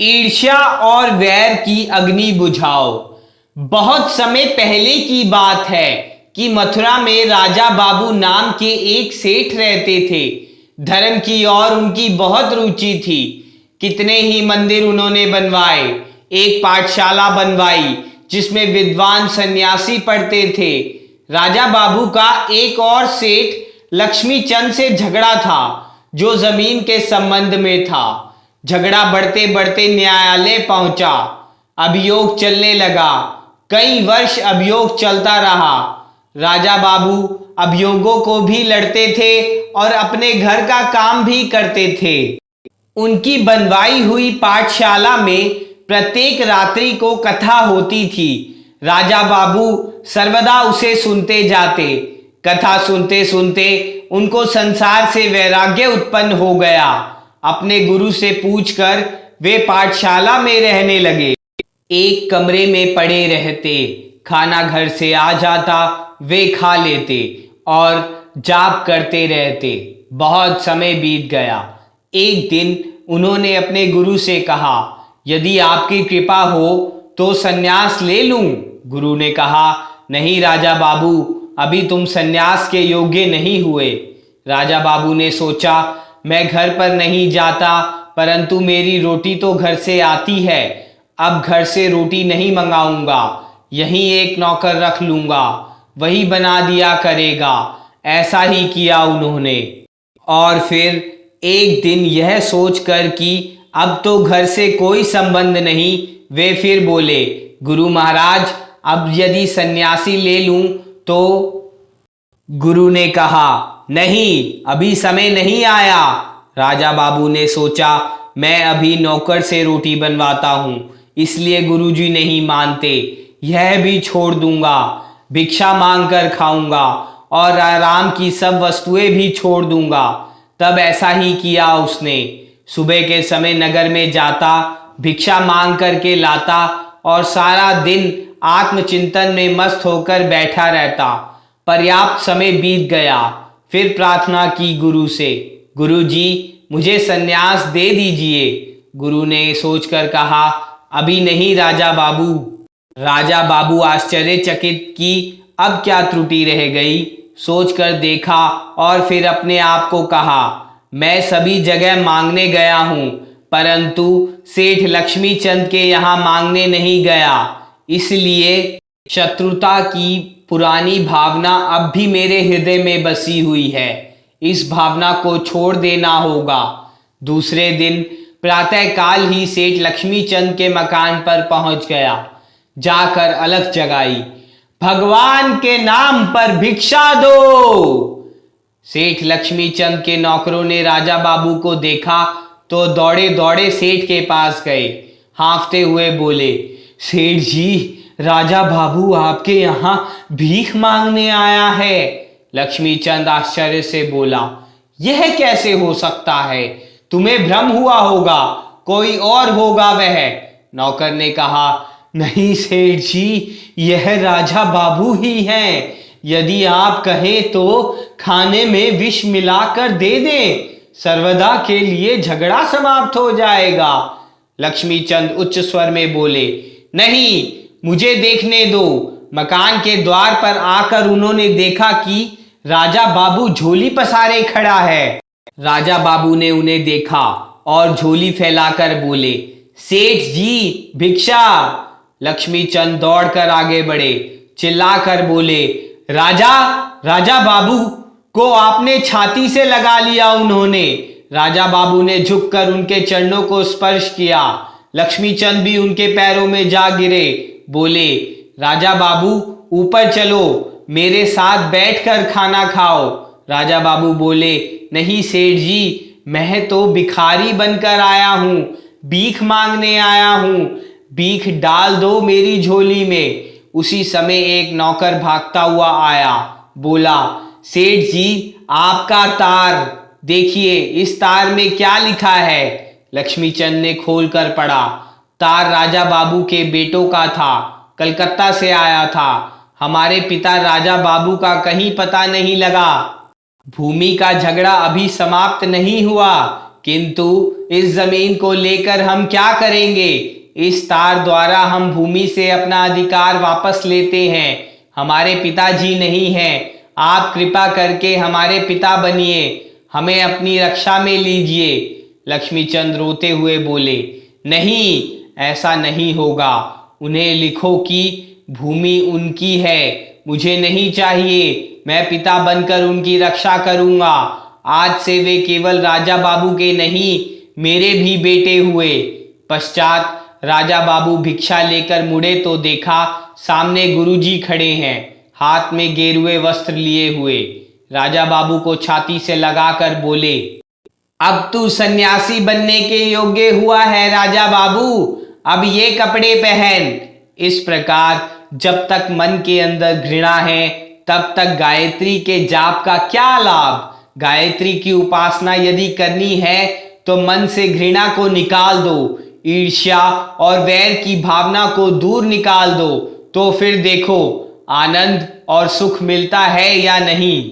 ईर्ष्या और वैर की अग्नि बुझाओ। बहुत समय पहले की बात है कि मथुरा में राजा बाबू नाम के एक सेठ रहते थे। धर्म की और उनकी बहुत रुचि थी। कितने ही मंदिर उन्होंने बनवाए, एक पाठशाला बनवाई जिसमें विद्वान सन्यासी पढ़ते थे। राजा बाबू का एक और सेठ लक्ष्मी चंद से झगड़ा था जो जमीन के संबंध में था। झगड़ा बढ़ते बढ़ते न्यायालय पहुंचा। अभियोग चलने लगा। कई वर्ष अभियोग चलता रहा। राजा बाबू अभियोगों को भी लड़ते थे और अपने घर का काम भी करते थे। उनकी बनवाई हुई पाठशाला में प्रत्येक रात्रि को कथा होती थी। राजा बाबू सर्वदा उसे सुनते जाते। कथा सुनते सुनते उनको संसार से वैराग्य उत्पन्न हो गया। अपने गुरु से पूछकर वे पाठशाला में रहने लगे। एक कमरे में पड़े रहते, खाना घर से आ जाता, वे खा लेते और जाप करते रहते। बहुत समय बीत गया। एक दिन उन्होंने अपने गुरु से कहा, यदि आपकी कृपा हो तो सन्यास ले लूं। गुरु ने कहा, नहीं राजा बाबू, अभी तुम सन्यास के योग्य नहीं हुए। राजा बाबू ने सोचा, मैं घर पर नहीं जाता, परंतु मेरी रोटी तो घर से आती है। अब घर से रोटी नहीं मंगाऊंगा, यहीं एक नौकर रख लूंगा, वही बना दिया करेगा। ऐसा ही किया उन्होंने। और फिर एक दिन यह सोचकर कि अब तो घर से कोई संबंध नहीं, वे फिर बोले, गुरु महाराज, अब यदि सन्यासी ले लूं तो? गुरु ने कहा, नहीं, अभी समय नहीं आया। राजा बाबू ने सोचा, मैं अभी नौकर से रोटी बनवाता हूं, इसलिए गुरुजी नहीं मानते। यह भी छोड़ दूंगा, भिक्षा मांग कर खाऊंगा और आराम की सब वस्तुएं भी छोड़ दूंगा। तब ऐसा ही किया उसने। सुबह के समय नगर में जाता, भिक्षा मांग करके लाता और सारा दिन आत्मचिंतन में मस्त होकर बैठा रहता। पर्याप्त समय बीत गया। फिर प्रार्थना की गुरु से, गुरु जी, मुझे सन्यास दे दीजिए। गुरु ने सोचकर कहा, अभी नहीं राजा बाबू। राजा बाबू आश्चर्यचकित कि अब क्या त्रुटि रह गई, सोचकर देखा और फिर अपने आप को कहा, मैं सभी जगह मांगने गया हूं, परंतु सेठ लक्ष्मी चंद के यहां मांगने नहीं गया। इसलिए शत्रुता की पुरानी भावना अब भी मेरे हृदय में बसी हुई है। इस भावना को छोड़ देना होगा। दूसरे दिन प्रातःकाल ही सेठ लक्ष्मी चंद के मकान पर पहुंच गया। जाकर अलख जगाई, भगवान के नाम पर भिक्षा दो। सेठ लक्ष्मी चंद के नौकरों ने राजा बाबू को देखा तो दौड़े दौड़े सेठ के पास गए। हाँफते हुए बोले, सेठ जी, राजा बाबू आपके यहाँ भीख मांगने आया है। लक्ष्मी चंद आश्चर्य से बोला, यह कैसे हो सकता है? तुम्हें भ्रम हुआ होगा, कोई और होगा वह। नौकर ने कहा, नहीं सेठ जी, यह राजा बाबू ही हैं। यदि आप कहें तो खाने में विष मिलाकर दे दें, सर्वदा के लिए झगड़ा समाप्त हो जाएगा। लक्ष्मी चंद उच्च स्वर में बोले, नहीं, मुझे देखने दो। मकान के द्वार पर आकर उन्होंने देखा कि राजा बाबू झोली पसारे खड़ा है। राजा बाबू ने उन्हें देखा और झोली फैलाकर बोले, सेठ जी, भिक्षा। लक्ष्मी चंद दौड़कर आगे बढ़े, चिल्लाकर बोले, राजा, राजा बाबू को आपने छाती से लगा लिया। उन्होंने राजा बाबू ने झुककर उनके चरणों को स्पर्श किया। लक्ष्मी चंद भी उनके पैरों में जा गिरे। बोले, राजा बाबू, ऊपर चलो, मेरे साथ बैठकर खाना खाओ। राजा बाबू बोले, नहीं सेठ जी, मैं तो भिखारी बनकर आया हूं, भीख मांगने आया हूं, भीख डाल दो मेरी झोली में। उसी समय एक नौकर भागता हुआ आया। बोला, सेठ जी, आपका तार देखिए, इस तार में क्या लिखा है? लक्ष्मी चंद ने खोलकर पढ़ा। तार राजा बाबू के बेटों का था, कलकत्ता से आया था। हमारे पिता राजा बाबू का कहीं पता नहीं लगा। भूमि का झगड़ा अभी समाप्त नहीं हुआ, किंतु इस जमीन को लेकर हम क्या करेंगे? इस तार द्वारा हम भूमि से अपना अधिकार वापस लेते हैं। हमारे पिताजी नहीं हैं। आप कृपा करके हमारे पिता बनिए, हमें अपनी रक्षा में लीजिए। लक्ष्मीचंद रोते हुए बोले, नहीं, ऐसा नहीं होगा। उन्हें लिखो कि भूमि उनकी है, मुझे नहीं चाहिए। मैं पिता बनकर उनकी रक्षा करूंगा। आज से वे केवल राजा बाबू के नहीं, मेरे भी बेटे हुए। पश्चात राजा बाबू भिक्षा लेकर मुड़े तो देखा सामने गुरुजी खड़े हैं, हाथ में गेरुए वस्त्र लिए हुए। राजा बाबू को छाती से लगाकर बोले, अब तू सन्यासी बनने के योग्य हुआ है राजा बाबू, अब ये कपड़े पहन। इस प्रकार जब तक मन के अंदर घृणा है तब तक गायत्री के जाप का क्या लाभ? गायत्री की उपासना यदि करनी है तो मन से घृणा को निकाल दो, ईर्ष्या और वैर की भावना को दूर निकाल दो, तो फिर देखो आनंद और सुख मिलता है या नहीं।